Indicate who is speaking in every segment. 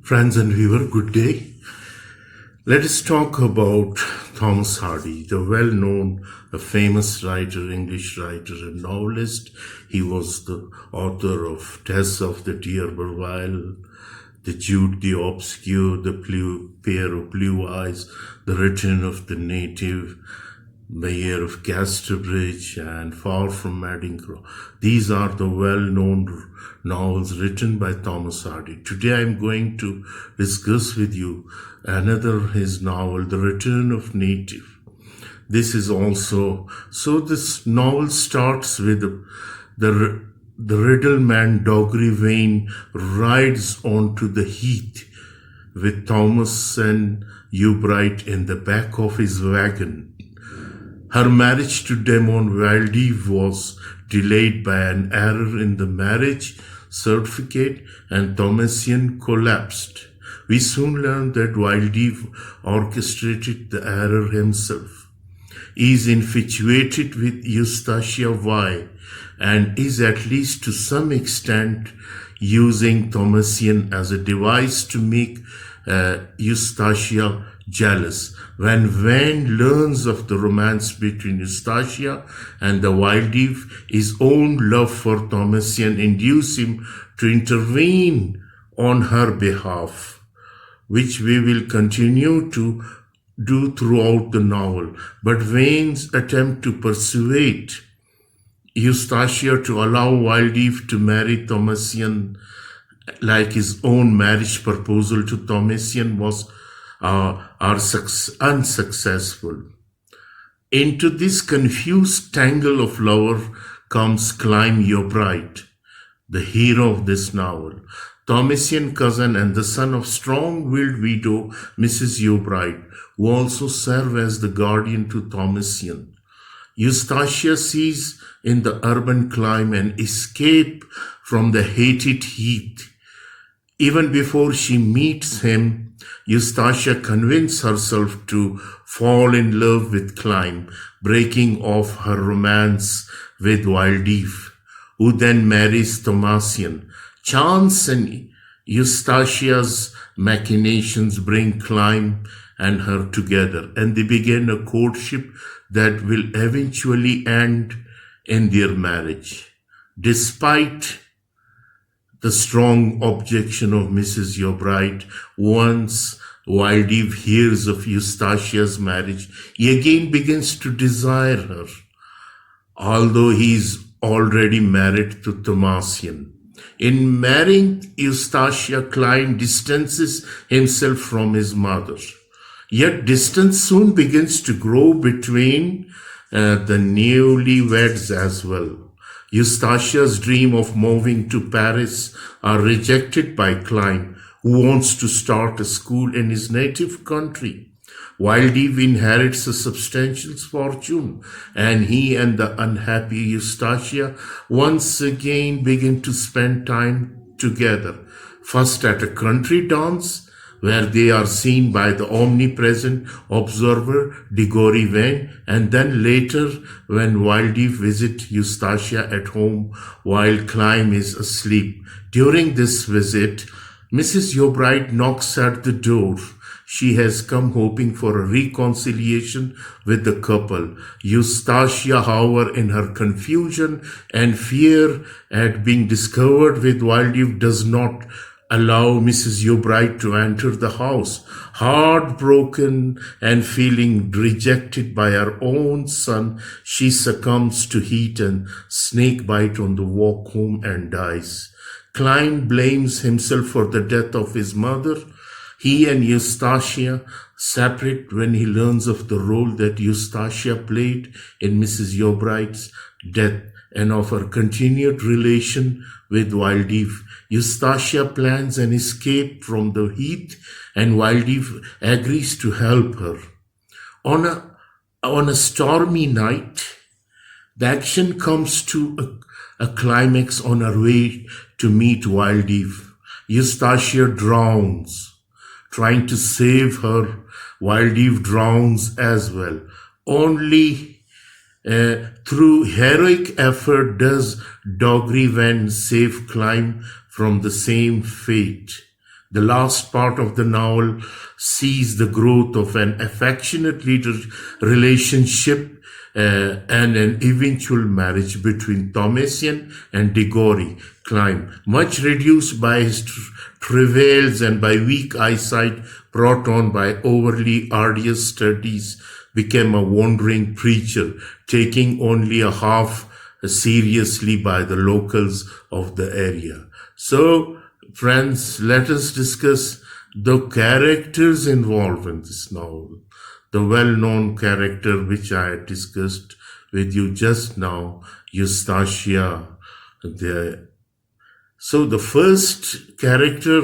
Speaker 1: Friends and viewer, good day. Let us talk about Thomas Hardy, the well-known, a famous writer, English writer and novelist. He was the author of Tess of the Dear Burwile, The Jude the Obscure, The Pair of Blue Eyes, The Return of the Native, The Year of Casterbridge, and Far from Maddingcrow. These are the well-known novels written by Thomas Hardy. Today I am going to discuss with you another his novel, The Return of Native. This is also, this novel starts with the riddleman Doggery Vane rides onto the heath with Thomas and Ubright in the back of his wagon. Her marriage to Demon Wildeve was delayed by an error in the marriage certificate, and Thomasian collapsed. We soon learned that Wildeve orchestrated the error himself. He is infatuated with Eustacia Y and is, at least to some extent, using Thomasian as a device to make Eustacia jealous. When Vane learns of the romance between Eustacia and the Wildeve, his own love for Thomasian induces him to intervene on her behalf, which we will continue to do throughout the novel. But Vane's attempt to persuade Eustacia to allow Wildeve to marry Thomasian, like his own marriage proposal to Thomasian, was unsuccessful. Into this confused tangle of love comes Climb Your Bride, the hero of this novel, Thomasian cousin and the son of strong-willed widow Mrs. Ubright, who also serve as the guardian to Thomasian. Eustacia sees in the urban climb an escape from the hated heath. Even before she meets him, Eustacia convinces herself to fall in love with Climb, breaking off her romance with Wildeve, who then marries Thomasian. Chance and Eustacia's machinations bring Climb and her together, and they begin a courtship that will eventually end in their marriage. Despite the strong objection of Mrs. Ubright, once Wildeve hears of Eustacia's marriage, he again begins to desire her, although he is already married to Thomasian. In marrying Eustacia, Climb distances himself from his mother. Yet distance soon begins to grow between the newlyweds as well. Eustacia's dream of moving to Paris are rejected by Climb, who wants to start a school in his native country. Wildeve inherits a substantial fortune, and he and the unhappy Eustacia once again begin to spend time together, first at a country dance, where they are seen by the omnipresent observer Doggery Vane, and then later when Wildeve visits Eustacia at home while Climb is asleep. During this visit, Mrs. Ubright knocks at the door. She has come hoping for a reconciliation with the couple. Eustacia, however, in her confusion and fear at being discovered with Wildeve, does not allow Mrs. Ubright to enter the house. Heartbroken and feeling rejected by her own son, she succumbs to heat and snake bite on the walk home and dies. Climb blames himself for the death of his mother. He and Eustacia separate when he learns of the role that Eustacia played in Mrs. Ubright's death and of her continued relation with Wildeve. Eustacia plans an escape from the heath, and Wildeve agrees to help her. On a stormy night, the action comes to a climax on her way to meet Wildeve. Eustacia drowns. Trying to save her, Wildeve drowns as well. Only through heroic effort does Doggery Vane save Climb from the same fate. The last part of the novel sees the growth of an affectionate relationship and an eventual marriage between Thomasian and Diggory Climb, much reduced by his travails and by weak eyesight brought on by overly arduous studies, became a wandering preacher, taking only a half seriously by the locals of the area. So, friends, let us discuss the characters involved in this novel. The well-known character which I had discussed with you just now, Eustacia. So the first character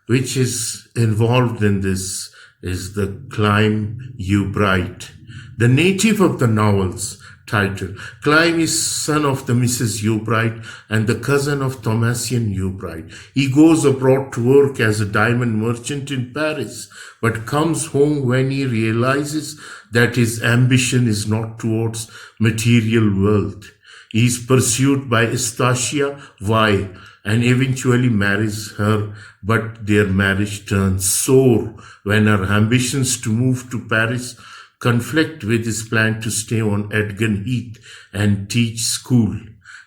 Speaker 1: which is involved in this is the Climb Bright, the native of the novel's title. Climb is son of the Mrs. Bright and the cousin of Thomasian Bright. He goes abroad to work as a diamond merchant in Paris, but comes home when he realizes that his ambition is not towards material wealth. He is pursued by Eustacia Y and eventually marries her, but their marriage turns sour when her ambitions to move to Paris conflict with his plan to stay on Edgren Heath and teach school.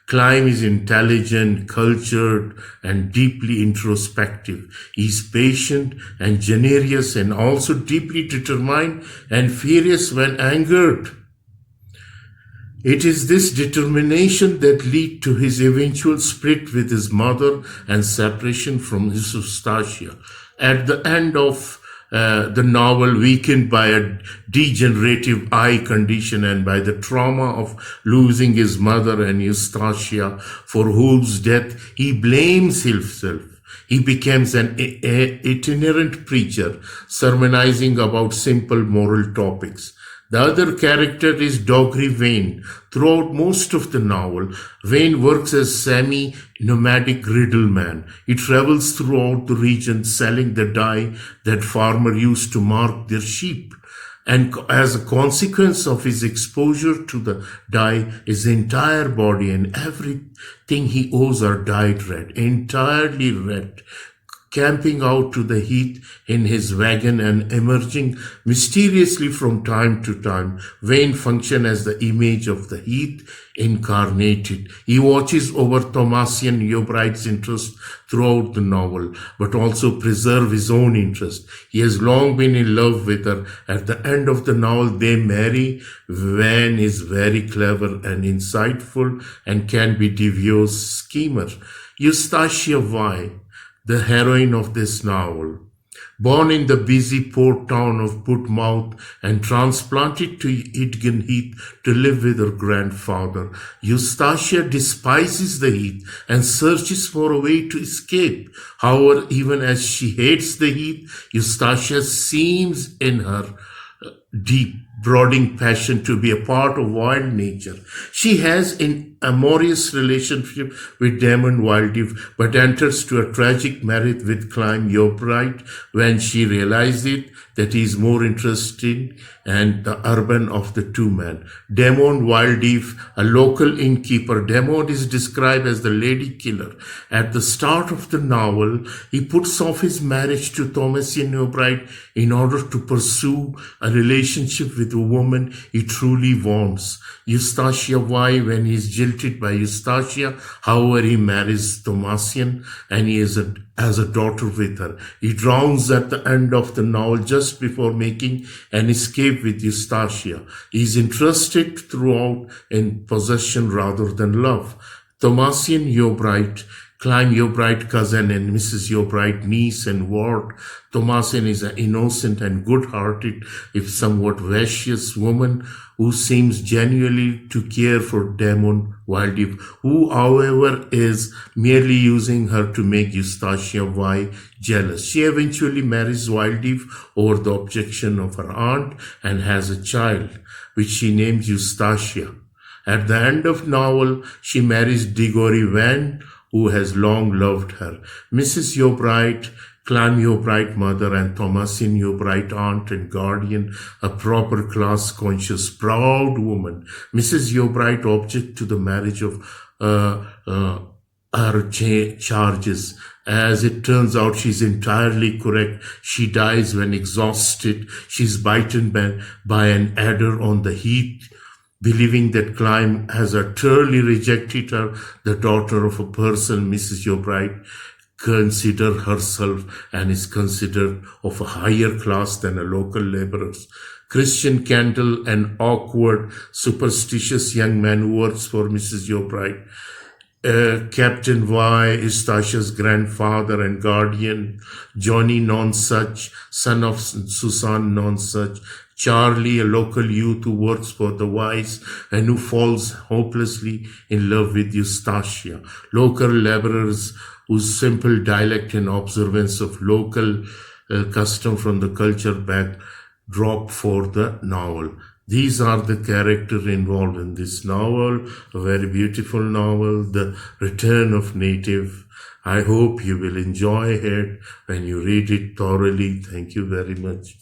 Speaker 1: Climb is intelligent, cultured, and deeply introspective. He is patient and generous and also deeply determined and furious when angered. It is this determination that leads to his eventual split with his mother and separation from his Eustacia. At the end of the novel, weakened by a degenerative eye condition and by the trauma of losing his mother and Eustacia, for whose death he blames himself, he becomes an itinerant preacher, sermonizing about simple moral topics. The other character is Doggery Vane. Throughout most of the novel, Vane works as semi-nomadic riddleman. He travels throughout the region selling the dye that farmers used to mark their sheep. And as a consequence of his exposure to the dye, his entire body and everything he owns are dyed red, entirely red. Camping out to the heath in his wagon and emerging mysteriously from time to time, Vane functions as the image of the heath incarnated. He watches over Thomasian Bright's interest throughout the novel, but also preserves his own interest. He has long been in love with her. At the end of the novel, they marry. Vane is very clever and insightful and can be devious schemer. Eustacia Y, the heroine of this novel, born in the busy port town of Bournemouth and transplanted to Edgren Heath to live with her grandfather, Eustacia despises the heath and searches for a way to escape. However, even as she hates the heath, Eustacia sees in her deep, brooding passion to be a part of wild nature. She has an amorous relationship with Damon Wildleaf, but enters to a tragic marriage with Climb Bright when she realizes that he is more interested in the urban of the two men. Damon Wildleaf, a local innkeeper. Damon is described as the lady killer. At the start of the novel, he puts off his marriage to Thomasian Bright in order to pursue a relationship with a woman he truly wants. Eustacia Y, when he is jilted by Eustacia, however, he marries Thomasian and he has a daughter with her. He drowns at the end of the novel just before making an escape with Eustacia. He is interested throughout in possession rather than love. Thomasian Bright, Climb Bright cousin and Mrs. Bright niece and ward. Thomasian is an innocent and good-hearted, if somewhat vicious woman who seems genuinely to care for Damon Wildleaf, who, however, is merely using her to make Eustacia Y jealous. She eventually marries Wildleaf over the objection of her aunt and has a child, which she names Eustacia. At the end of the novel, she marries Diggory Van, who has long loved her. Mrs. Bright, Climb Bright mother and Thomasian Bright aunt and guardian, a proper class-conscious, proud woman. Mrs. Bright objects to the marriage of her charges As it turns out, she's entirely correct. She dies when exhausted. She's bitten by an adder on the heath. Believing that Climb has utterly rejected her, the daughter of a person Mrs. Jobright consider herself and is considered of a higher class than a local laborers. Christian Candle, an awkward, superstitious young man who works for Mrs. Jobright. Captain Y is Tasha's grandfather and guardian. Johnny Nonsuch, son of Susan Nonsuch. Charlie, a local youth who works for the Wise and who falls hopelessly in love with Eustacia. Local laborers whose simple dialect and observance of local custom from the culture backdrop for the novel. These are the characters involved in this novel, a very beautiful novel, The Return of Native. I hope you will enjoy it when you read it thoroughly. Thank you very much.